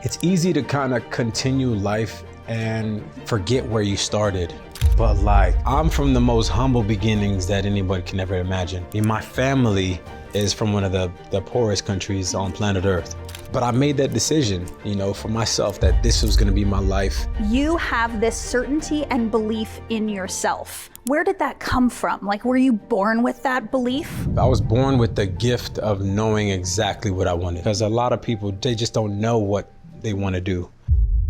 It's easy to kind of continue life and forget where you started. But like, I'm from the most humble beginnings that anybody can ever imagine. I mean, my family is from one of the poorest countries on planet Earth. But I made that decision, for myself that this was gonna be my life. You have this certainty and belief in yourself. Where did that come from? Like, were you born with that belief? I was born with the gift of knowing exactly what I wanted. Because a lot of people, they just don't know what they want to do.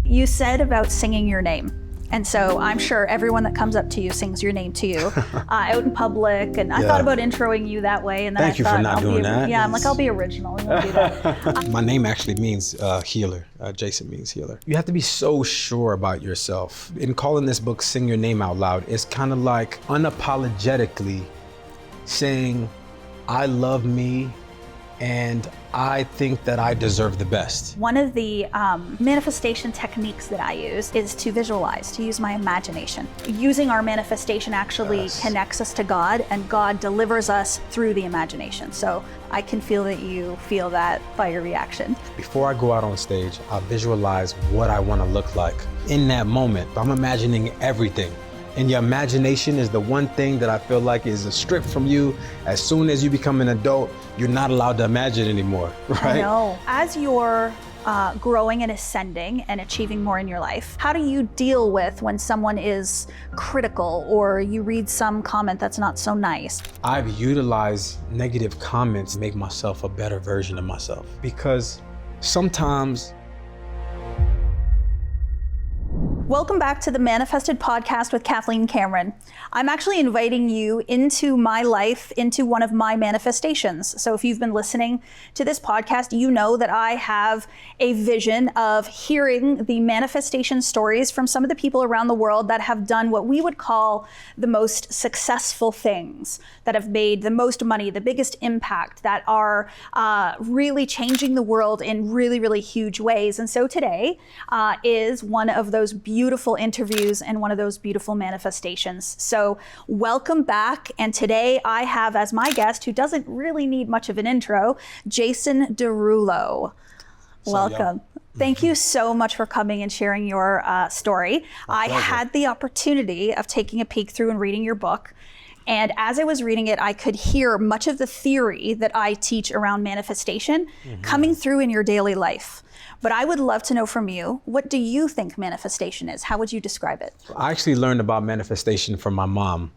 You said about singing your name. And so I'm sure everyone that comes up to you sings your name to you out in public. And I thought about introing you that way. And then Thank you for not doing that. Yeah, I'm like, I'll be original and we'll do that. My name actually means healer. Jason means healer. You have to be so sure about yourself. In calling this book Sing Your Name Out Loud, it's kind of like unapologetically saying, I love me and I think that I deserve the best. One of the manifestation techniques that I use is to visualize, to use my imagination. Using our manifestation actually connects us to God, and God delivers us through the imagination. So I can feel that you feel that by your reaction. Before I go out on stage, I visualize what I want to look like. In that moment, I'm imagining everything. And your imagination is the one thing that I feel like is a strip from you. As soon as you become an adult, you're not allowed to imagine anymore, right? I know. As you're growing and ascending and achieving more in your life, how do you deal with when someone is critical or you read some comment that's not so nice? I've utilized negative comments to make myself a better version of myself. Because sometimes Welcome back to the Manifested Podcast with Kathleen Cameron. I'm actually inviting you into my life, into one of my manifestations. So if you've been listening to this podcast, you know that I have a vision of hearing the manifestation stories from some of the people around the world that have done what we would call the most successful things, that have made the most money, the biggest impact, that are really changing the world in really, really huge ways. And so today is one of those beautiful interviews and one of those beautiful manifestations. So welcome back. And today I have as my guest, who doesn't really need much of an intro, Jason Derulo. Welcome. Thank you so much for coming and sharing your story. I had the opportunity of taking a peek through and reading your book. And as I was reading it, I could hear much of the theory that I teach around manifestation coming through in your daily life. But I would love to know from you, what do you think manifestation is? How would you describe it? I actually learned about manifestation from my mom.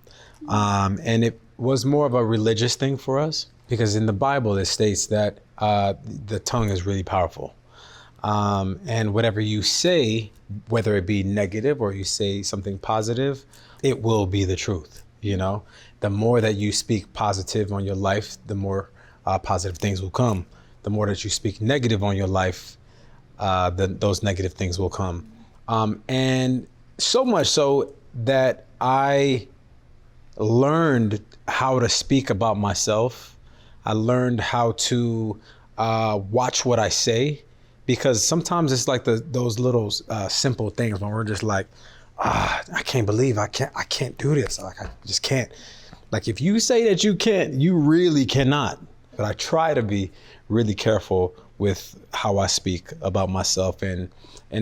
And it was more of a religious thing for us, because in the Bible, it states that the tongue is really powerful. And whatever you say, whether it be negative or you say something positive, it will be the truth. The more that you speak positive on your life, the more positive things will come. The more that you speak negative on your life, those negative things will come. And so much so that I learned how to speak about myself. I learned how to watch what I say, because sometimes it's like those little simple things when we're just like, I can't believe I can't do this. Like, I just can't. Like, if you say that you can't, you really cannot. But I try to be really careful with how I speak about myself and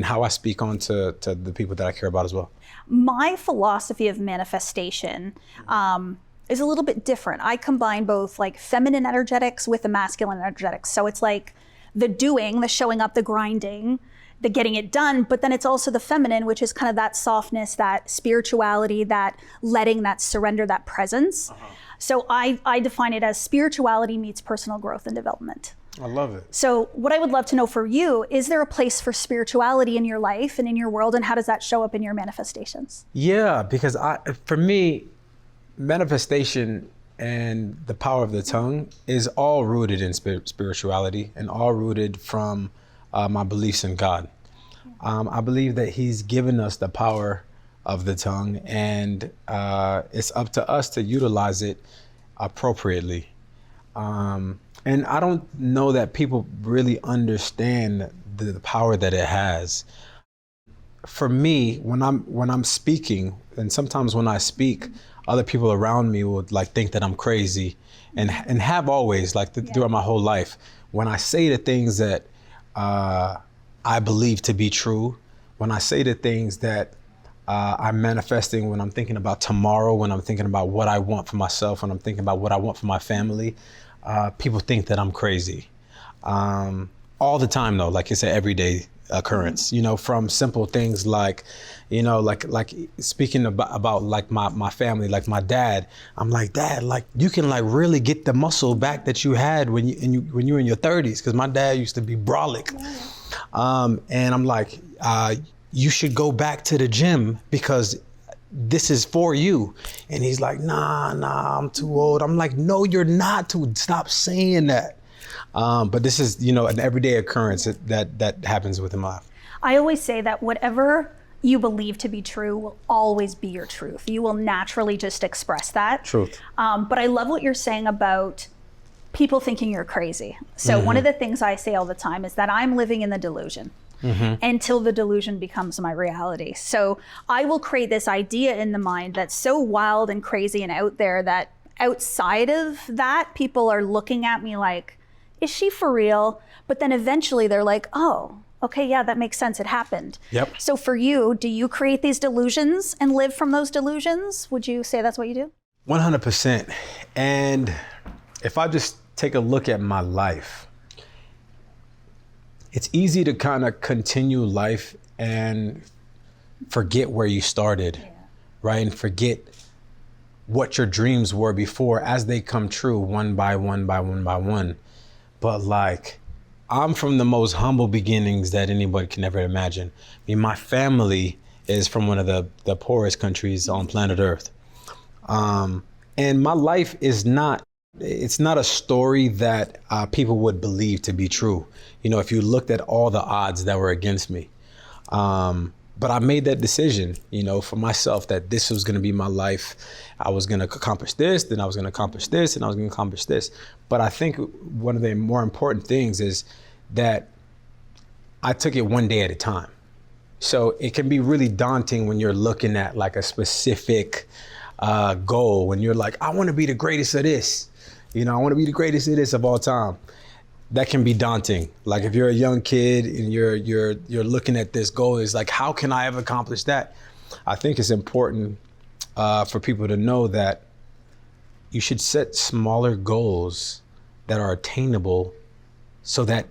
how I speak on to the people that I care about as well. My philosophy of manifestation is a little bit different. I combine both like feminine energetics with the masculine energetics. So it's like the doing, the showing up, the grinding, the getting it done, but then it's also the feminine, which is kind of that softness, that spirituality, that letting, that surrender, that presence. So I define it as spirituality meets personal growth and development. I love it. So what I would love to know for you, is there a place for spirituality in your life and in your world, and how does that show up in your manifestations? Yeah, because for me, manifestation and the power of the tongue is all rooted in spirituality and all rooted from my beliefs in God. I believe that He's given us the power of the tongue, and it's up to us to utilize it appropriately. And I don't know that people really understand the power that it has. For me, when I'm speaking, and sometimes when I speak, other people around me would like think that I'm crazy, and have always throughout my whole life. When I say the things that I believe to be true, when I say the things that I'm manifesting, when I'm thinking about tomorrow, when I'm thinking about what I want for myself, when I'm thinking about what I want for my family, people think that I'm crazy. All the time though, like it's an everyday occurrence, from simple things like, like speaking about like my family, like my dad. I'm like, Dad, like you can like really get the muscle back that you had when you were in your 30s. Cause my dad used to be brolic. And I'm like, you should go back to the gym because this is for you. And he's like, nah, I'm too old. I'm like, no, you're not too. Stop saying that. But this is, an everyday occurrence that happens within my life. I always say that whatever you believe to be true will always be your truth. You will naturally just express that. Truth. But I love what you're saying about people thinking you're crazy. So one of the things I say all the time is that I'm living in the delusion. Until the delusion becomes my reality. So I will create this idea in the mind that's so wild and crazy and out there that outside of that, people are looking at me like, is she for real? But then eventually they're like, oh, okay, yeah, that makes sense. It happened. Yep. So for you, do you create these delusions and live from those delusions? Would you say that's what you do? 100%. And if I just take a look at my life, it's easy to kind of continue life and forget where you started, right? And forget what your dreams were before as they come true one by one by one by one. But like, I'm from the most humble beginnings that anybody can ever imagine. I mean, my family is from one of the poorest countries on planet Earth. And my life is not a story that people would believe to be true. If you looked at all the odds that were against me. But I made that decision, for myself that this was going to be my life. I was going to accomplish this, then I was going to accomplish this, and I was going to accomplish this. But I think one of the more important things is that I took it one day at a time. So it can be really daunting when you're looking at like a specific goal, when you're like, I want to be the greatest of this. I want to be the greatest of this of all time. That can be daunting. Like if you're a young kid and you're looking at this goal, it's like, how can I ever accomplish that? I think it's important for people to know that you should set smaller goals that are attainable so that,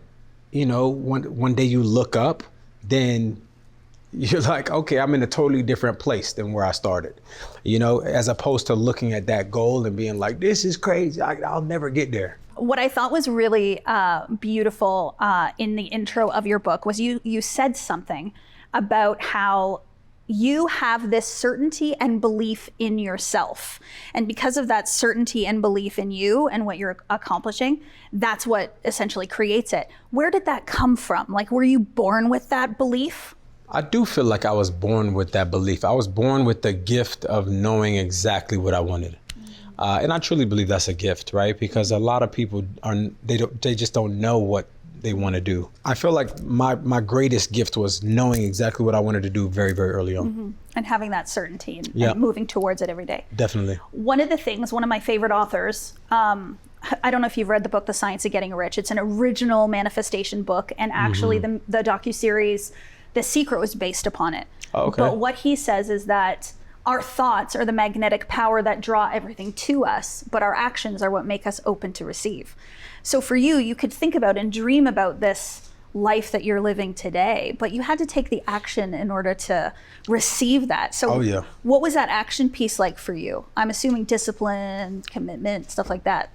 one day you look up, then you're like, okay, I'm in a totally different place than where I started, as opposed to looking at that goal and being like, this is crazy. I'll never get there. What I thought was really beautiful in the intro of your book was you said something about how you have this certainty and belief in yourself. And because of that certainty and belief in you and what you're accomplishing, that's what essentially creates it. Where did that come from? Like, were you born with that belief? I do feel like I was born with that belief. I was born with the gift of knowing exactly what I wanted. And I truly believe that's a gift, right? Because a lot of people they just don't know what they want to do. I feel like my greatest gift was knowing exactly what I wanted to do very, very early on. And having that certainty and moving towards it every day. Definitely. One of my favorite authors, I don't know if you've read the book, The Science of Getting Rich. It's an original manifestation book. And actually the docuseries, The Secret, was based upon it. Oh, okay. But what he says is that our thoughts are the magnetic power that draw everything to us, but our actions are what make us open to receive. So for you, you could think about and dream about this life that you're living today, but you had to take the action in order to receive that. So what was that action piece like for you? I'm assuming discipline, commitment, stuff like that.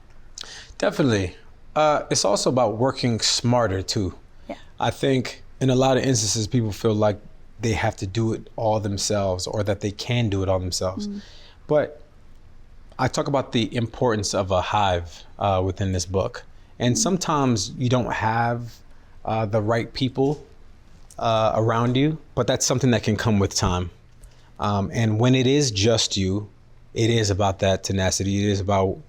Definitely. It's also about working smarter too. Yeah. I think in a lot of instances, people feel like they have to do it all themselves or that they can do it all themselves. But I talk about the importance of a hive within this book. And sometimes you don't have the right people around you, but that's something that can come with time. And when it is just you, it is about that tenacity. It is about,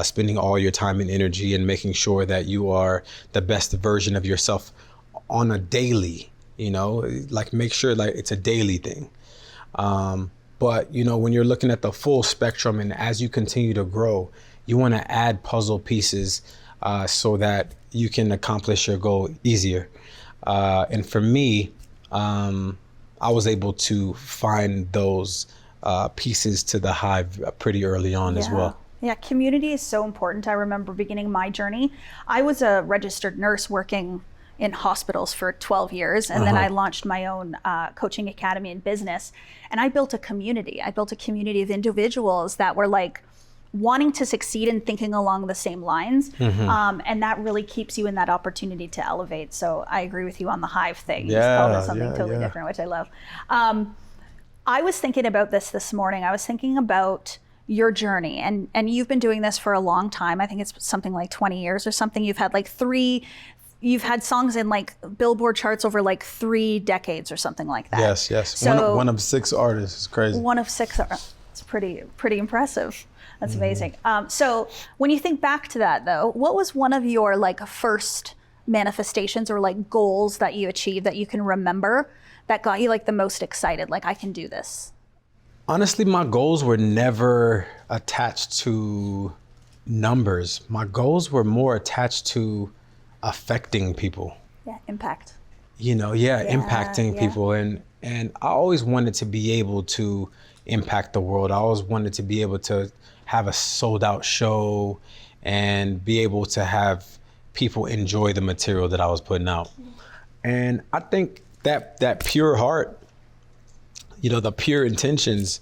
spending all your time and energy and making sure that you are the best version of yourself on a daily, like make sure like it's a daily thing. But, when you're looking at the full spectrum and as you continue to grow, you want to add puzzle pieces so that you can accomplish your goal easier. And for me, I was able to find those pieces to the hive pretty early on as well. Yeah, community is so important. I remember beginning my journey. I was a registered nurse working in hospitals for 12 years. And then I launched my own coaching academy in business. And I built a community. I built a community of individuals that were like wanting to succeed and thinking along the same lines. And that really keeps you in that opportunity to elevate. So I agree with you on the hive thing. You just called it something totally different, which I love. I was thinking about this morning. I was thinking about your journey, and you've been doing this for a long time. I think it's something like 20 years or something. You've had like you've had songs in like Billboard charts over like 3 decades or something like that. Yes. So one of 6 artists. It's crazy. One of 6. It's pretty impressive. That's amazing. So when you think back to that though, what was one of your like first manifestations or like goals that you achieved that you can remember that got you like the most excited? Like, I can do this. Honestly, my goals were never attached to numbers. My goals were more attached to affecting people. Yeah, impact. Impacting people. And I always wanted to be able to impact the world. I always wanted to be able to have a sold out show and be able to have people enjoy the material that I was putting out. And I think that pure heart, the pure intentions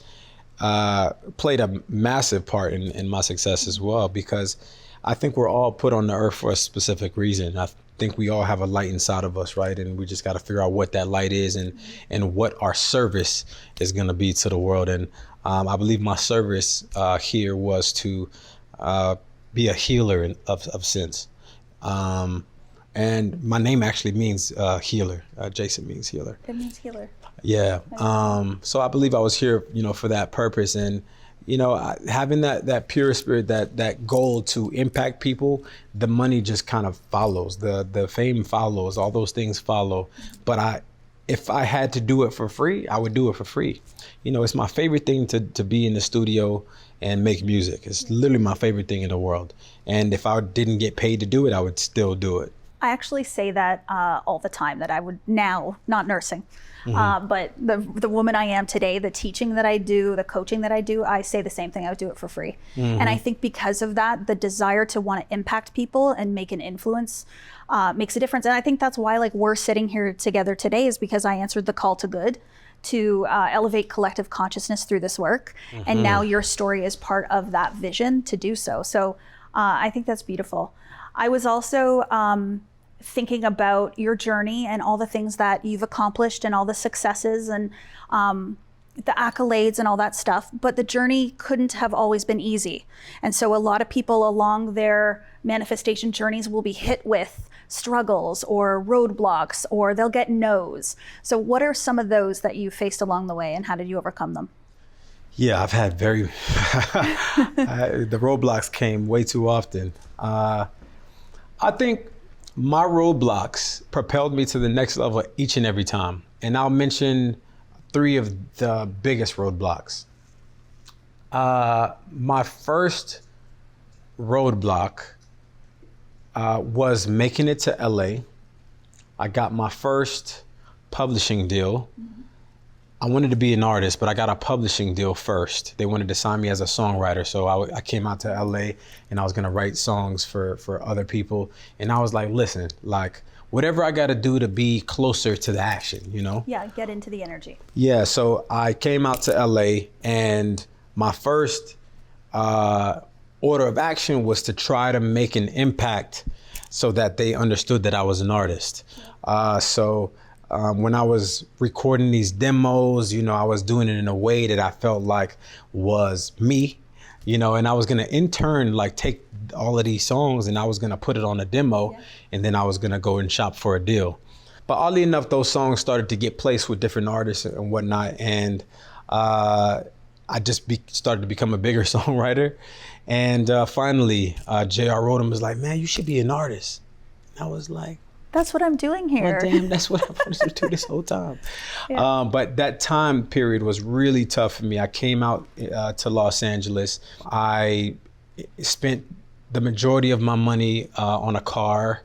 played a massive part in my success as well, because I think we're all put on the earth for a specific reason. I think we all have a light inside of us, right? And we just got to figure out what that light is and what our service is going to be to the world. And I believe my service here was to be a healer of sins. And my name actually means healer. Jason means healer. It means healer. Yeah. So I believe I was here, for that purpose. And, having that pure spirit, that goal to impact people, the money just kind of follows. The fame follows. All those things follow. But if I had to do it for free, I would do it for free. It's my favorite thing to be in the studio and make music. It's literally my favorite thing in the world. And if I didn't get paid to do it, I would still do it. I actually say that all the time, that I would now, not nursing, but the woman I am today, the teaching that I do, the coaching that I do, I say the same thing. I would do it for free. And I think because of that, the desire to want to impact people and make an influence makes a difference. And I think that's why like we're sitting here together today, is because I answered the call to good to elevate collective consciousness through this work. And now your story is part of that vision to do so. So I think that's beautiful. I was also thinking about your journey and all the things that you've accomplished and all the successes and the accolades and all that stuff, but the journey couldn't have always been easy. And so a lot of people along their manifestation journeys will be hit with struggles or roadblocks, or they'll get no's. So what are some of those that you faced along the way, and how did you overcome them? Yeah, I've had the roadblocks came way too often. I think my roadblocks propelled me to the next level each and every time. And I'll mention 3 of the biggest roadblocks. My first roadblock was making it to LA. I got my first publishing deal. I wanted to be an artist, but I got a publishing deal first. They wanted to sign me as a songwriter. So I came out to LA and I was gonna write songs for other people. And I was like, listen, like whatever I gotta do to be closer to the action, Yeah, get into the energy. Yeah, so I came out to LA, and my first order of action was to try to make an impact so that they understood that I was an artist. When I was recording these demos, I was doing it in a way that I felt like was me, and I was gonna in turn like take all of these songs and I was gonna put it on a demo, and then I was gonna go and shop for a deal. But oddly enough, those songs started to get placed with different artists and whatnot, and I just started to become a bigger songwriter. And finally, JR wrote him, was like, man, you should be an artist. And I was like, that's what I'm doing here. Well, damn, that's what I wanted to do this whole time. But that time period was really tough for me. I came out to Los Angeles. I spent the majority of my money on a car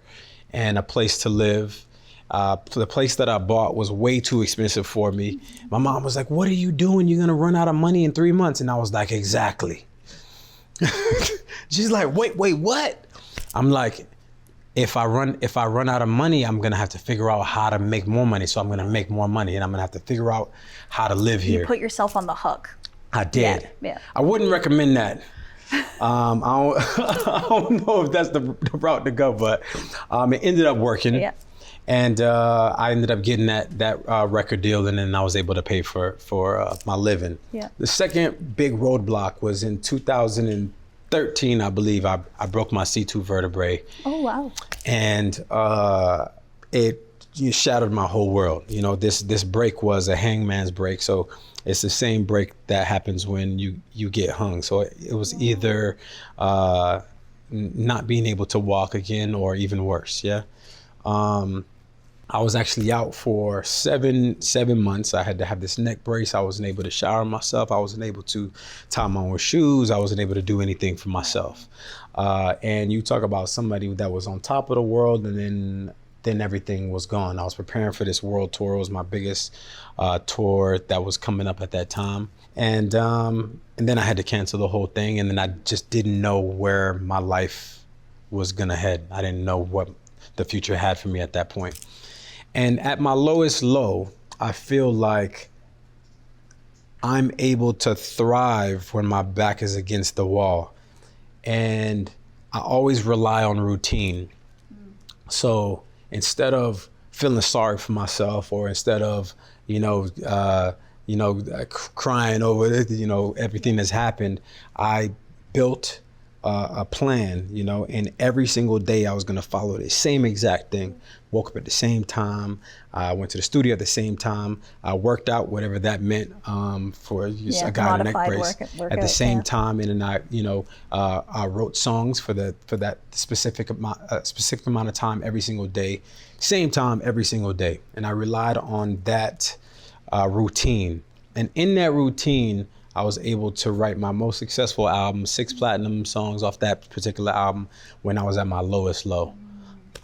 and a place to live. The place that I bought was way too expensive for me. My mom was like, "What are you doing? You're gonna run out of money in 3 months." And I was like, "Exactly." She's like, wait, what? I'm like, if I run out of money, I'm gonna have to figure out how to make more money. So I'm gonna make more money, and I'm gonna have to figure out how to live here. You put yourself on the hook. I did. Yeah. I wouldn't recommend that. I don't know if that's the route to go, but it ended up working. Yeah. And I ended up getting that record deal, and then I was able to pay for my living. Yeah. The second big roadblock was in 2013, I believe. I broke my C2 vertebrae. Oh, wow. And it shattered my whole world. You know, this break was a hangman's break, so it's the same break that happens when you get hung. So it was either not being able to walk again, or even worse. Yeah. I was actually out for seven months. I had to have this neck brace. I wasn't able to shower myself. I wasn't able to tie my own shoes. I wasn't able to do anything for myself. And you talk about somebody that was on top of the world, and then everything was gone. I was preparing for this world tour. It was my biggest tour that was coming up at that time. And then I had to cancel the whole thing. And then I just didn't know where my life was gonna head. I didn't know what the future had for me at that point. And at my lowest low, I feel like I'm able to thrive when my back is against the wall. And I always rely on routine. So instead of feeling sorry for myself, or instead of, crying over, everything that's happened, I built a plan, and every single day I was going to follow the same exact thing. Woke up at the same time. I went to the studio at the same time. I worked out, whatever that meant, for a guy in a neck brace at the same time. And then I wrote songs for that specific amount of time every single day, same time every single day. And I relied on that routine. And in that routine, I was able to write my most successful album, 6 platinum songs off that particular album, when I was at my lowest low.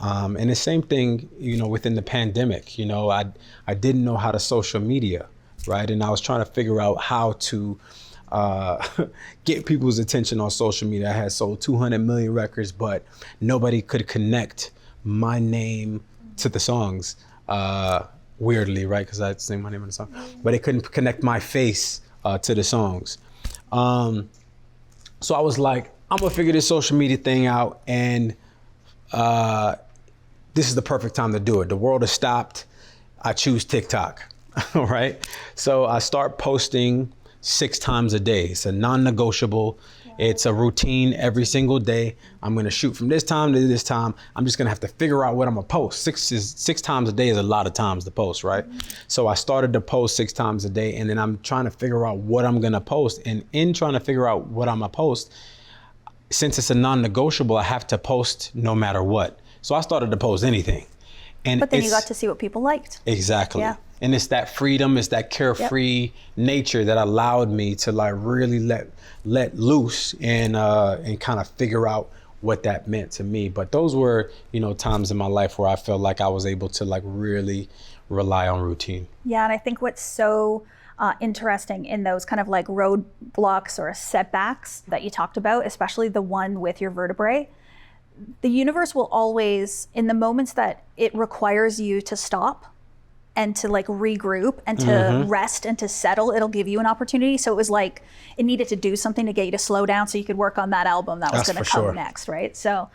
And the same thing, within the pandemic, I didn't know how to social media, right? And I was trying to figure out how to get people's attention on social media. I had sold 200 million records, but nobody could connect my name to the songs, weirdly, right? Because I sing my name in the song, but they couldn't connect my face to the songs. So I was like, I'm gonna figure this social media thing out, and this is the perfect time to do it. The world has stopped. I choose TikTok, all right? So I start posting 6 times a day. It's a non-negotiable. It's a routine every single day. I'm gonna shoot from this time to this time. I'm just gonna have to figure out what I'm gonna post. 6 times a day is a lot of times to post, right? So I started to post 6 times a day, and then I'm trying to figure out what I'm gonna post. And in trying to figure out what I'm gonna post, since it's a non-negotiable, I have to post no matter what. So I started to post anything. But then you got to see what people liked. Exactly. Yeah. And it's that freedom, it's that carefree nature that allowed me to really let loose and kind of figure out what that meant to me. But those were, times in my life where I felt like I was able to really rely on routine. Yeah, and I think what's so interesting in those kind of like roadblocks or setbacks that you talked about, especially the one with your vertebrae, the universe will always, in the moments that it requires you to stop and to regroup and to rest and to settle, it'll give you an opportunity. So it was like it needed to do something to get you to slow down so you could work on that album that was going to come next, right? So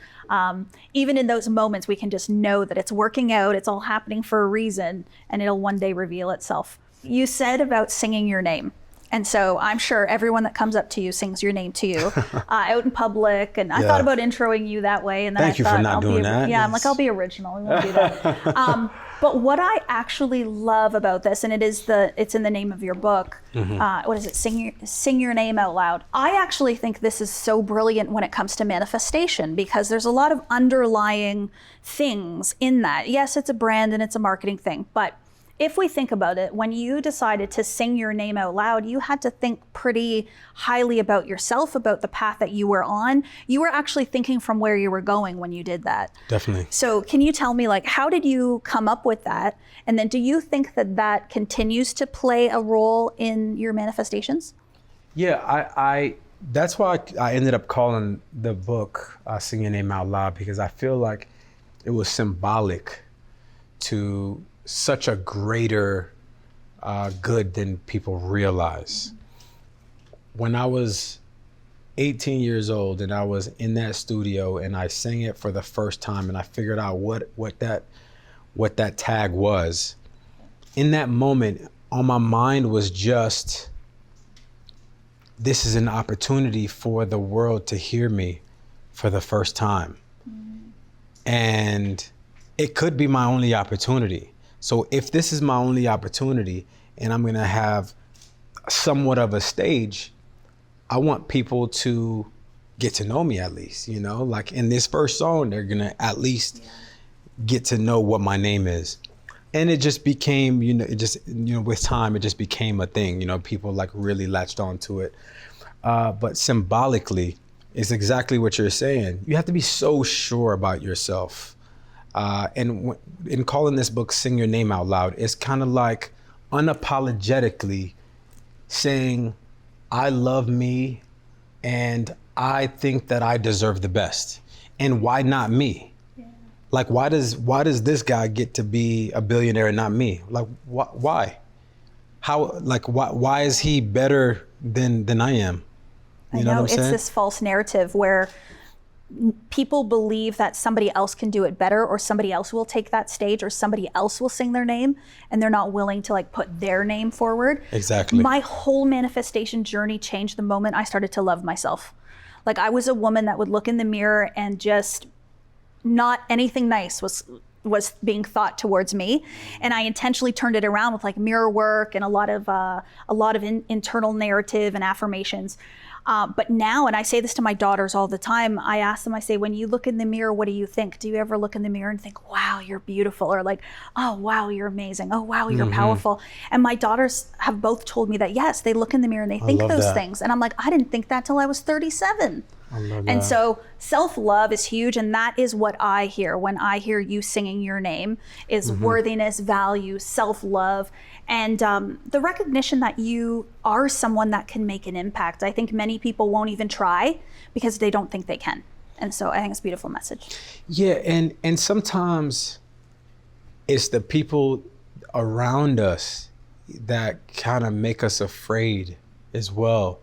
even in those moments, we can just know that it's working out, it's all happening for a reason, and it'll one day reveal itself. You said about singing your name. And so I'm sure everyone that comes up to you sings your name to you out in public. And I thought about introing you that way. And then Thank you for not doing that. Yeah, I'm like, I'll be original. We won't do that. But what I actually love about this, and it's in the name of your book. What is it? Sing your name out loud. I actually think this is so brilliant when it comes to manifestation, because there's a lot of underlying things in that. Yes, it's a brand and it's a marketing thing, but If we think about it, when you decided to sing your name out loud, you had to think pretty highly about yourself, about the path that you were on. You were actually thinking from where you were going when you did that. Definitely. So can you tell me, like, how did you come up with that? And then do you think that that continues to play a role in your manifestations? Yeah, I that's why I ended up calling the book Sing Your Name Out Loud, because I feel like it was symbolic to such a greater good than people realize. When I was 18 years old and I was in that studio and I sang it for the first time and I figured out what that tag was, in that moment on my mind was just, this is an opportunity for the world to hear me for the first time. And it could be my only opportunity. So if this is my only opportunity and I'm gonna have somewhat of a stage, I want people to get to know me at least, you know? Like in this first song, they're gonna at least get to know what my name is. And it just became, with time, it just became a thing, people like really latched onto it. But symbolically, it's exactly what you're saying. You have to be so sure about yourself. And in calling this book Sing Your Name Out Loud, it's kind of like unapologetically saying, I love me and I think that I deserve the best. And why not me? Yeah. Like, why does this guy get to be a billionaire and not me? Like, why? How, like, why is he better than I am? You know what I'm saying? It's this false narrative where people believe that somebody else can do it better, or somebody else will take that stage, or somebody else will sing their name, and they're not willing to like put their name forward. Exactly. My whole manifestation journey changed the moment I started to love myself. Like, I was a woman that would look in the mirror and just not anything nice was being thought towards me, and I intentionally turned it around with like mirror work and a lot of internal narrative and affirmations. But now, and I say this to my daughters all the time, I ask them, I say, when you look in the mirror, what do you think? Do you ever look in the mirror and think, wow, you're beautiful? Or like, oh, wow, you're amazing. Oh, wow, you're powerful. And my daughters have both told me that, yes, they look in the mirror and they think those things. And I'm like, I didn't think that till I was 37. I love that. And so self-love is huge. And that is what I hear when I hear you singing your name is worthiness, value, self-love, and the recognition that you are someone that can make an impact. I think many people won't even try because they don't think they can. And so I think it's a beautiful message. Yeah, and sometimes it's the people around us that kind of make us afraid as well.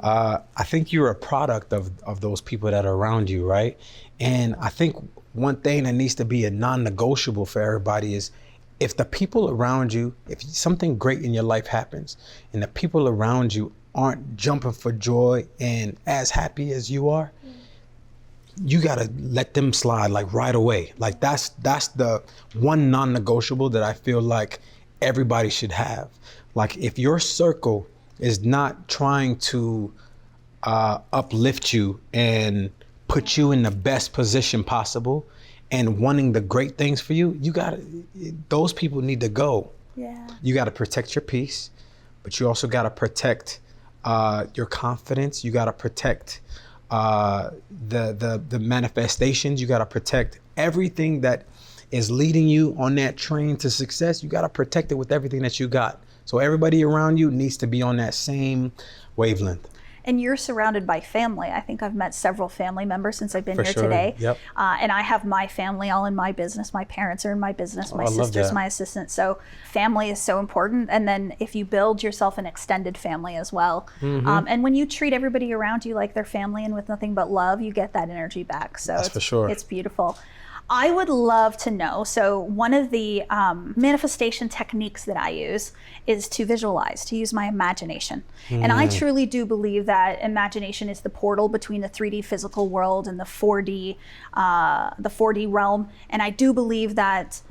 I think you're a product of those people that are around you, right? And I think one thing that needs to be a non-negotiable for everybody is, if the people around you, if something great in your life happens and the people around you aren't jumping for joy and as happy as you are, you gotta let them slide like right away. Like that's the one non-negotiable that I feel like everybody should have. Like if your circle is not trying to uplift you and put you in the best position possible and wanting the great things for you, those people need to go. Yeah. You gotta protect your peace, but you also gotta protect your confidence. You gotta protect the manifestations. You gotta protect everything that is leading you on that train to success. You gotta protect it with everything that you got. So everybody around you needs to be on that same wavelength. And you're surrounded by family. I think I've met several family members since I've been here today. Yep. And I have my family all in my business. My parents are in my business. My sister's my assistant. So family is so important. And then if you build yourself an extended family as well. And when you treat everybody around you like their family and with nothing but love, you get that energy back. So that's for sure. It's beautiful. I would love to know, so one of the manifestation techniques that I use is to visualize, to use my imagination. And I truly do believe that imagination is the portal between the 3D physical world and the 4D realm. And I do believe that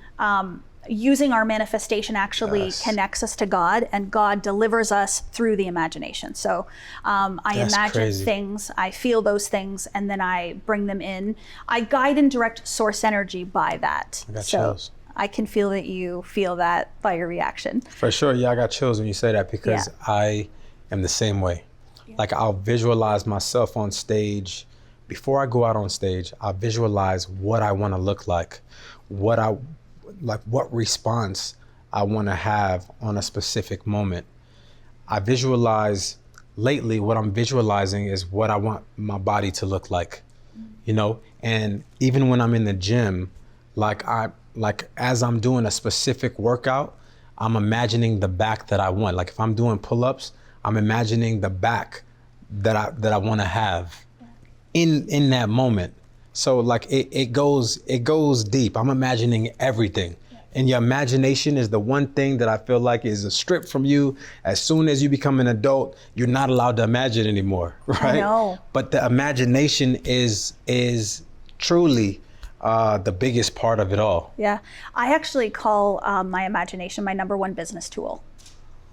using our manifestation actually connects us to God, and God delivers us through the imagination. So I imagine things, I feel those things, and then I bring them in. I guide and direct source energy by that. I got chills. I can feel that you feel that by your reaction. For sure. Yeah, I got chills when you say that because I am the same way. Like I'll visualize myself on stage. Before I go out on stage, I visualize what I want to look like, what response I want to have on a specific moment. I visualize lately, what I'm visualizing is what I want my body to look like, you know? And even when I'm in the gym, as I'm doing a specific workout, I'm imagining the back that I want. Like if I'm doing pull-ups, I'm imagining the back that I want to have in that moment. So like it goes deep. I'm imagining everything. And your imagination is the one thing that I feel like is a strip from you. As soon as you become an adult, you're not allowed to imagine anymore, right? I know. But the imagination is truly the biggest part of it all. Yeah, I actually call my imagination my number one business tool.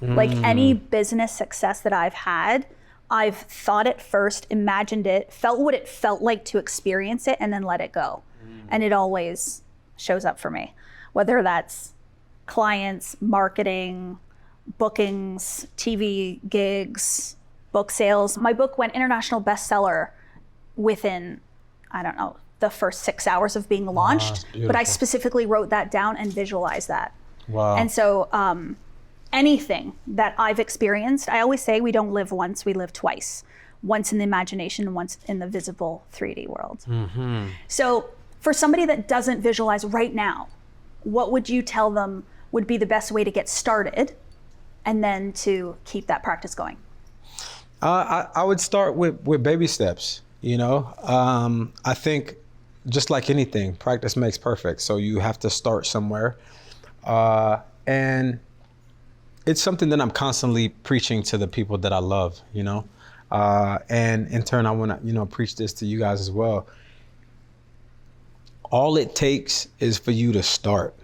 Like any business success that I've had, I've thought it first, imagined it, felt what it felt like to experience it, and then let it go. And it always shows up for me. Whether that's clients, marketing, bookings, TV gigs, book sales. My book went international bestseller within, I don't know, the first 6 hours of being launched. But I specifically wrote that down and visualized that. Wow. And so anything that I've experienced, I always say we don't live once, we live twice. Once in the imagination and once in the visible 3D world. So for somebody that doesn't visualize right now, what would you tell them would be the best way to get started and then to keep that practice going? I would start with baby steps, you know? I think just like anything, practice makes perfect. So you have to start somewhere. And it's something that I'm constantly preaching to the people that I love, you know? And in turn, I want to, you know, preach this to you guys as well. All it takes is for you to start.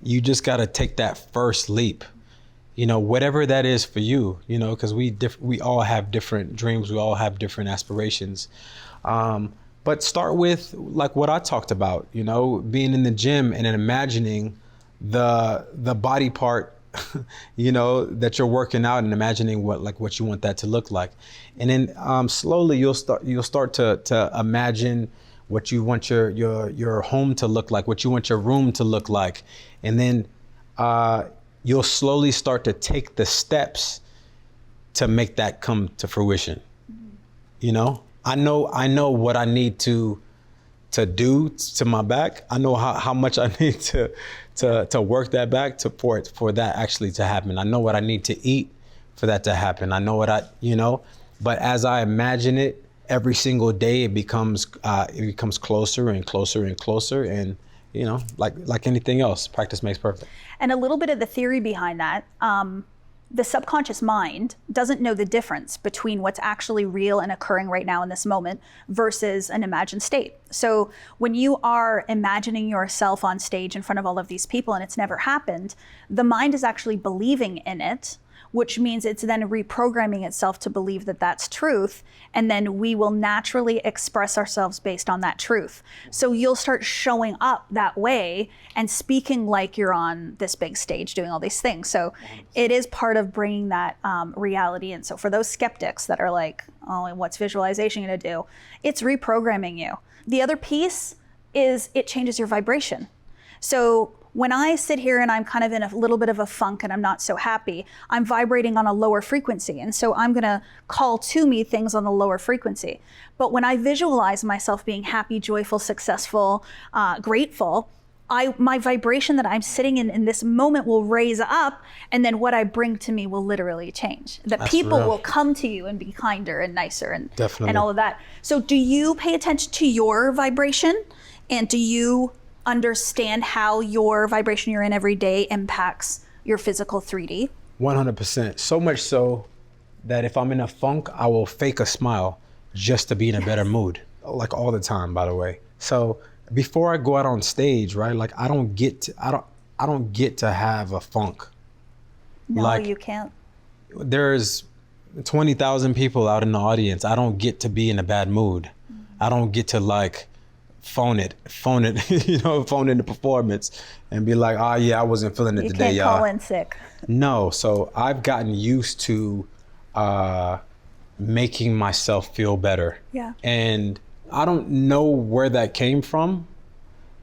You just got to take that first leap, you know, whatever that is for you, you know, because we all have different dreams. We all have different aspirations. But start with like what I talked about, you know, being in the gym and then imagining the body part, you know, that you're working out and imagining what you want that to look like. And then slowly you'll start to imagine what you want your home to look like, what you want your room to look like. And then you'll slowly start to take the steps to make that come to fruition. You know, I know what I need to do to my back. I know how much I need to work that back for that actually to happen. I know what I need to eat for that to happen. I know but as I imagine it, every single day it becomes closer and closer and closer. And, you know, like anything else, practice makes perfect. And a little bit of the theory behind that, the subconscious mind doesn't know the difference between what's actually real and occurring right now in this moment versus an imagined state. So when you are imagining yourself on stage in front of all of these people and it's never happened, the mind is actually believing in it, which means it's then reprogramming itself to believe that that's truth. And then we will naturally express ourselves based on that truth. So you'll start showing up that way and speaking like you're on this big stage doing all these things. So it is part of bringing that reality in. So for those skeptics that are like, oh, what's visualization going to do? It's reprogramming you. The other piece is it changes your vibration. So when I sit here and I'm kind of in a little bit of a funk and I'm not so happy, I'm vibrating on a lower frequency. And so I'm gonna call to me things on the lower frequency. But when I visualize myself being happy, joyful, successful, grateful, my vibration that I'm sitting in this moment will raise up, and then what I bring to me will literally change. The people will come to you and be kinder and nicer and all of that. So do you pay attention to your vibration? And do you understand how your vibration you're in every day impacts your physical 3D? 100%. So much so that if I'm in a funk, I will fake a smile just to be in a better mood, like all the time, by the way. So before I go out on stage, right? Like I don't get to have a funk. No, like, you can't. There's 20,000 people out in the audience. I don't get to be in a bad mood. I don't get to like phone it, phone in the performance and be like, oh yeah, I wasn't feeling it You today, can't y'all. call in sick. No, so I've gotten used to making myself feel better. Yeah. And I don't know where that came from,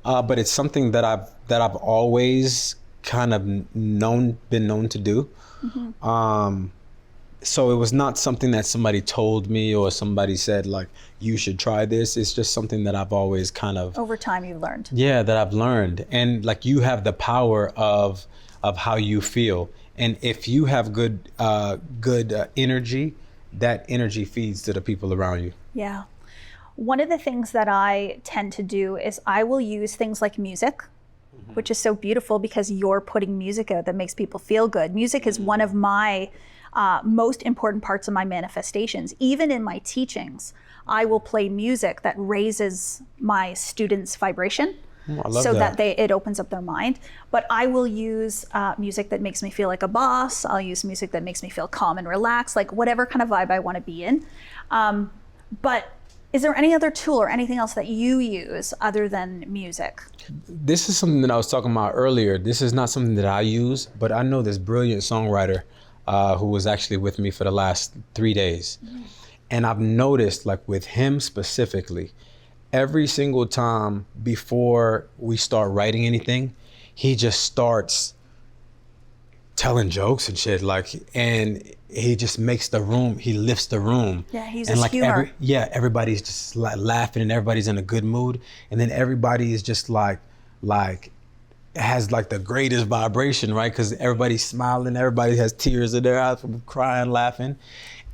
but it's something that I've always kind of been known to do. So it was not something that somebody told me or somebody said like, you should try this. It's just something that I've always kind of, Over time you've learned. yeah, that I've learned. And like, you have the power of how you feel. And if you have good energy, that energy feeds to the people around you. Yeah. One of the things that I tend to do is I will use things like music, which is so beautiful because you're putting music out that makes people feel good. Music is one of my most important parts of my manifestations. Even in my teachings, I will play music that raises my students' vibration. I love so that it opens up their mind. But I will use music that makes me feel like a boss. I'll use music that makes me feel calm and relaxed, like whatever kind of vibe I want to be in. But is there any other tool or anything else that you use other than music? This is something that I was talking about earlier. This is not something that I use, but I know this brilliant songwriter who was actually with me for the last 3 days. And I've noticed, like with him specifically, every single time before we start writing anything, he just starts telling jokes and shit, like, and he just makes the room, he lifts the room. Yeah, he uses and like humor. Everybody's just like laughing and everybody's in a good mood. And then everybody is just like has like the greatest vibration, right? Because everybody's smiling, everybody has tears in their eyes from crying, laughing.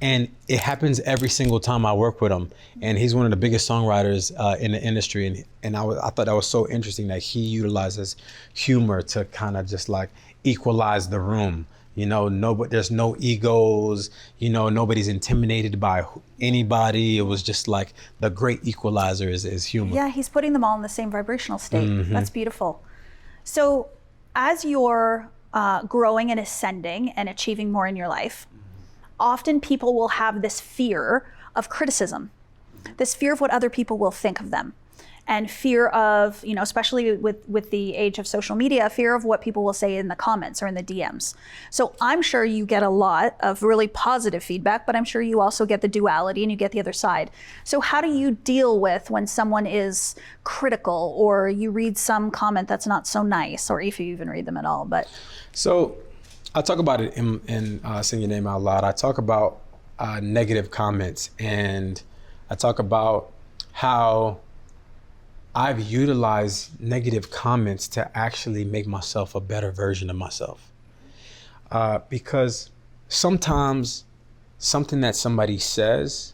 And it happens every single time I work with him. And he's one of the biggest songwriters in the industry. And I thought that was so interesting that he utilizes humor to kind of just like equalize the room. You know, there's no egos, you know, nobody's intimidated by anybody. It was just like the great equalizer is humor. Yeah, he's putting them all in the same vibrational state. That's beautiful. So as you're growing and ascending and achieving more in your life, often people will have this fear of criticism, this fear of what other people will think of them, and fear of, you know, especially with the age of social media, fear of what people will say in the comments or in the DMs. So I'm sure you get a lot of really positive feedback, but I'm sure you also get the duality and you get the other side. So how do you deal with when someone is critical or you read some comment that's not so nice, or if you even read them at all? But so I talk about it in Sing Your Name Out Loud. I talk about negative comments, and I talk about how I've utilized negative comments to actually make myself a better version of myself. Because sometimes something that somebody says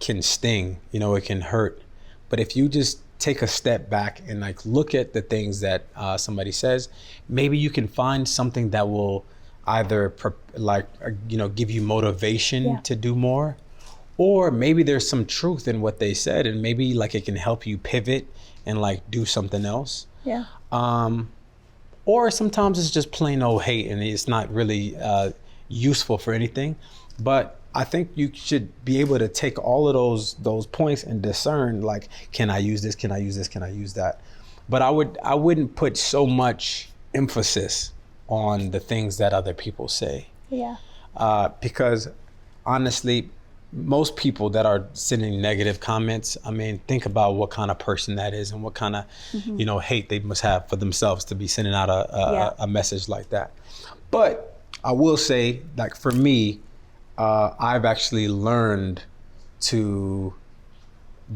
can sting, you know, it can hurt. But if you just take a step back and like look at the things that somebody says, maybe you can find something that will either give you motivation to do more, or maybe there's some truth in what they said and maybe like it can help you pivot and like do something else. yeah, Or sometimes it's just plain old hate and it's not really useful for anything. But I think you should be able to take all of those points and discern, like, can I use this? Can I use this? Can I use that? But I wouldn't put so much emphasis on the things that other people say. yeah, Because honestly, most people that are sending negative comments, I mean, think about what kind of person that is and what kind of, you know, hate they must have for themselves to be sending out a message like that. But I will say, like, for me, I've actually learned to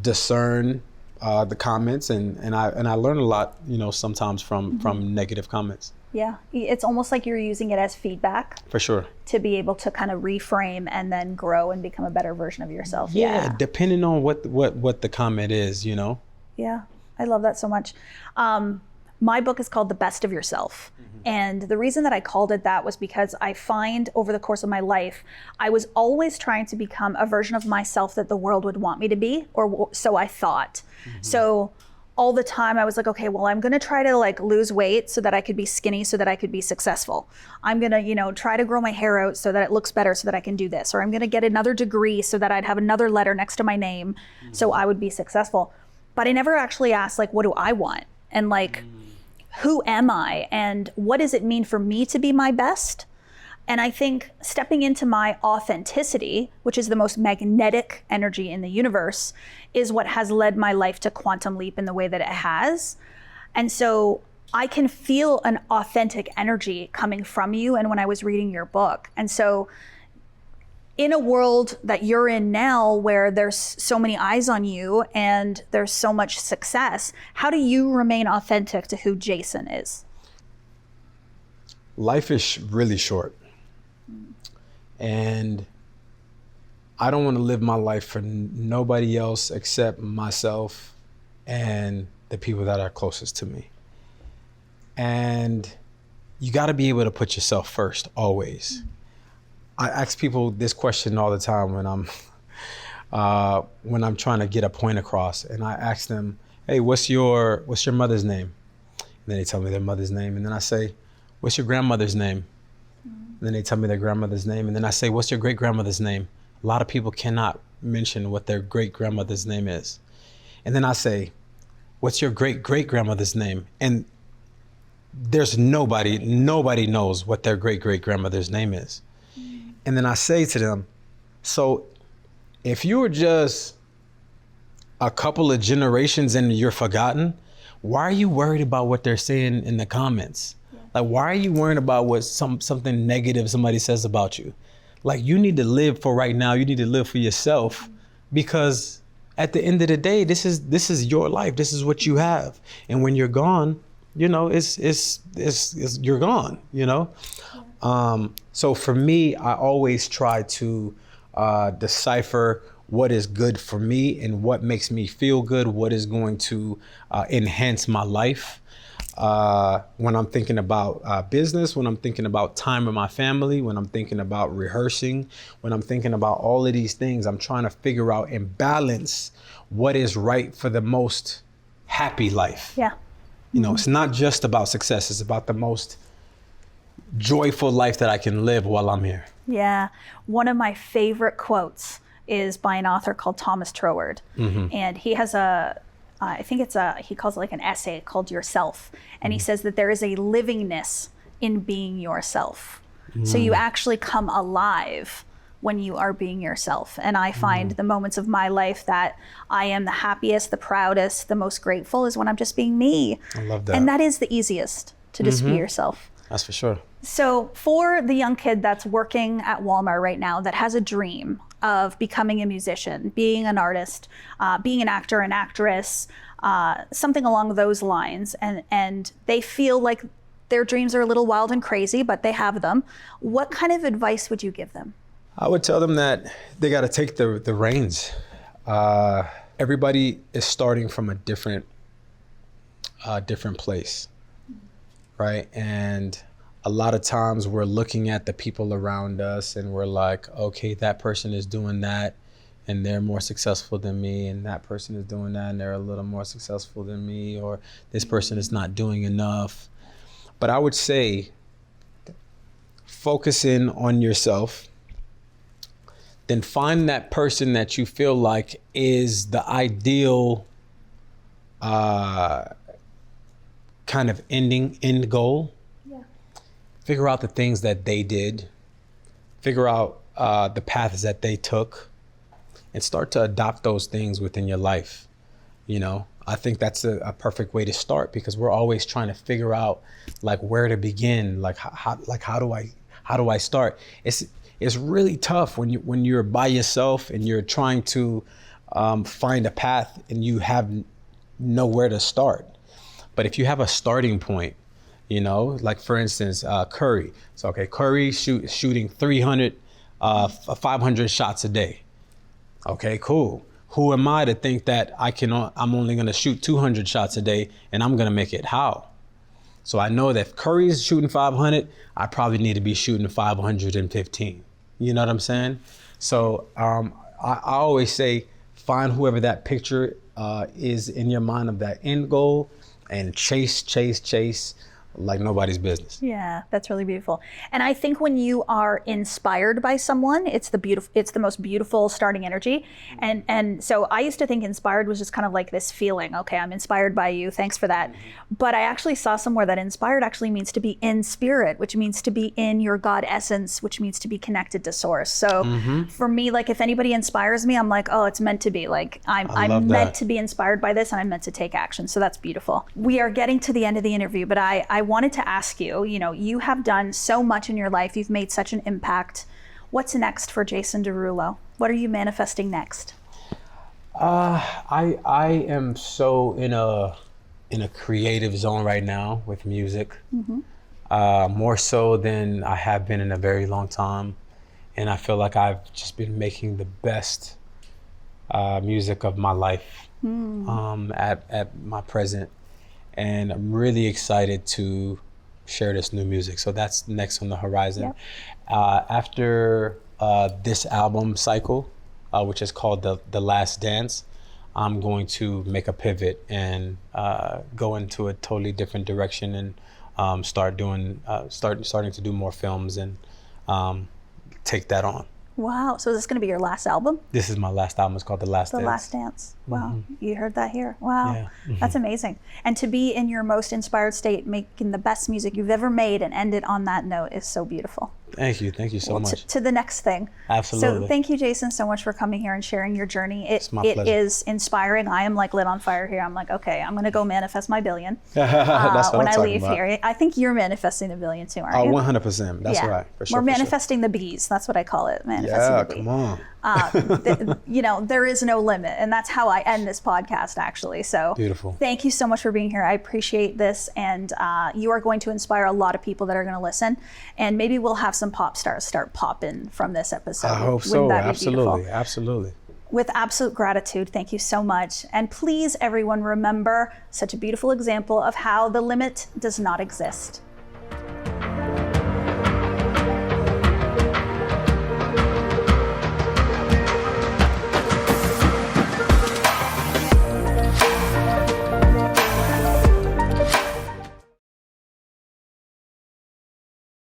discern the comments, and I learn a lot, you know, sometimes from negative comments. yeah. It's almost like you're using it as feedback For sure. to be able to kind of reframe and then grow and become a better version of yourself. Yeah, depending on what the comment is, you know. Yeah, I love that so much. My book is called The Best of Yourself. And the reason that I called it that was because I find over the course of my life, I was always trying to become a version of myself that the world would want me to be, or so I thought. So all the time I was like, okay, well, I'm gonna try to like lose weight so that I could be skinny, so that I could be successful. I'm gonna, you know, try to grow my hair out so that it looks better so that I can do this. Or I'm gonna get another degree so that I'd have another letter next to my name so I would be successful. but I never actually asked, like, what do I want? And like, who am I? And what does it mean for me to be my best? And I think stepping into my authenticity, which is the most magnetic energy in the universe, is what has led my life to quantum leap in the way that it has. And so I can feel an authentic energy coming from you and when I was reading your book. And so in a world that you're in now where there's so many eyes on you and there's so much success, how do you remain authentic to who Jason is? Life is really short. And I don't want to live my life for nobody else except myself and the people that are closest to me. And you got to be able to put yourself first, always. I ask people this question all the time when I'm trying to get a point across, and I ask them, "Hey, what's your mother's name?" And then they tell me their mother's name, and then I say, "What's your grandmother's name?" And then they tell me their grandmother's name, and then I say, "What's your great grandmother's name?" A lot of people cannot mention what their great grandmother's name is, and then I say, "What's your great great grandmother's name?" And there's nobody knows what their great great grandmother's name is. And then I say to them, so if you were just a couple of generations and you're forgotten, why are you worried about what they're saying in the comments? Yeah. Like, why are you worried about what something negative somebody says about you? Like, you need to live for right now. You need to live for yourself, because at the end of the day, this is your life. This is what you have. And when you're gone, you know, it's you're gone, you know? So for me, I always try to decipher what is good for me and what makes me feel good, what is going to enhance my life. When I'm thinking about business, when I'm thinking about time with my family, when I'm thinking about rehearsing, when I'm thinking about all of these things, I'm trying to figure out and balance what is right for the most happy life. Yeah. You know, it's not just about success. It's about the most joyful life that I can live while I'm here. Yeah. One of my favorite quotes is by an author called Thomas Troward. Mm-hmm. And he has he calls it like an essay called Yourself. And he says that there is a livingness in being yourself. So you actually come alive when you are being yourself. And I find the moments of my life that I am the happiest, the proudest, the most grateful is when I'm just being me. I love that. And that is the easiest, to just be yourself. That's for sure. So for the young kid that's working at Walmart right now that has a dream of becoming a musician, being an artist, being an actor, an actress, something along those lines, and they feel like their dreams are a little wild and crazy, but they have them, what kind of advice would you give them? I would tell them that they got to take the reins. Everybody is starting from a different place, right? And a lot of times we're looking at the people around us and we're like, okay, that person is doing that and they're more successful than me, and that person is doing that and they're a little more successful than me, or this person is not doing enough. But I would say focus in on yourself, then find that person that you feel like is the ideal kind of end goal. Yeah. Figure out the things that they did. Figure out the paths that they took, and start to adopt those things within your life. You know, I think that's a perfect way to start, because we're always trying to figure out like where to begin, like how do I start? It's really tough when you're by yourself and you're trying to find a path and you have nowhere to start. But if you have a starting point, you know, like for instance, Curry. So, okay, Curry shooting 500 shots a day. Okay, cool. Who am I to think that I'm only going to shoot 200 shots a day and I'm going to make it? How? So I know that if Curry's shooting 500, I probably need to be shooting 515. You know what I'm saying? So I always say, find whoever that picture is in your mind of that end goal, and chase like nobody's business. Yeah, that's really beautiful. And I think when you are inspired by someone, it's the most beautiful starting energy. And so I used to think inspired was just kind of like this feeling, okay, I'm inspired by you, thanks for that. But I actually saw somewhere that inspired actually means to be in spirit, which means to be in your God essence, which means to be connected to source. So for me, like if anybody inspires me, I'm like, oh, it's meant to be. Like I'm meant to be inspired by this, and I'm meant to take action. So that's beautiful. We are getting to the end of the interview, but I wanted to ask you, you have done so much in your life. You've made such an impact. What's next for Jason Derulo? What are you manifesting next? I am so in a creative zone right now with music, more so than I have been in a very long time. And I feel like I've just been making the best music of my life at my present. And I'm really excited to share this new music. So that's next on the horizon. Yep. After this album cycle, which is called The Last Dance, I'm going to make a pivot and go into a totally different direction and starting to do more films and take that on. Wow. So is this going to be your last album? This is my last album. It's called The Last Dance. The Last Dance. Wow. You heard that here. Wow. Yeah. That's amazing. And to be in your most inspired state, making the best music you've ever made and end it on that note is so beautiful. Thank you. Thank you so much. To the next thing. Absolutely. So thank you, Jason, so much for coming here and sharing your journey. It's my pleasure. It is inspiring. I am like lit on fire here. I'm like, okay, I'm going to go manifest my billion That's what when I'm I talking leave about. here. I think you're manifesting the billion too, aren't you? 100%. That's right. For sure. We're manifesting the bees. That's what I call it. Manifesting the bee. Come on. There is no limit. And that's how I end this podcast, actually. So beautiful. Thank you so much for being here. I appreciate this. And you are going to inspire a lot of people that are going to listen. And maybe we'll have some pop stars start popping from this episode. I hope so. Absolutely. Absolutely. With absolute gratitude, thank you so much. And please, everyone, remember such a beautiful example of how the limit does not exist.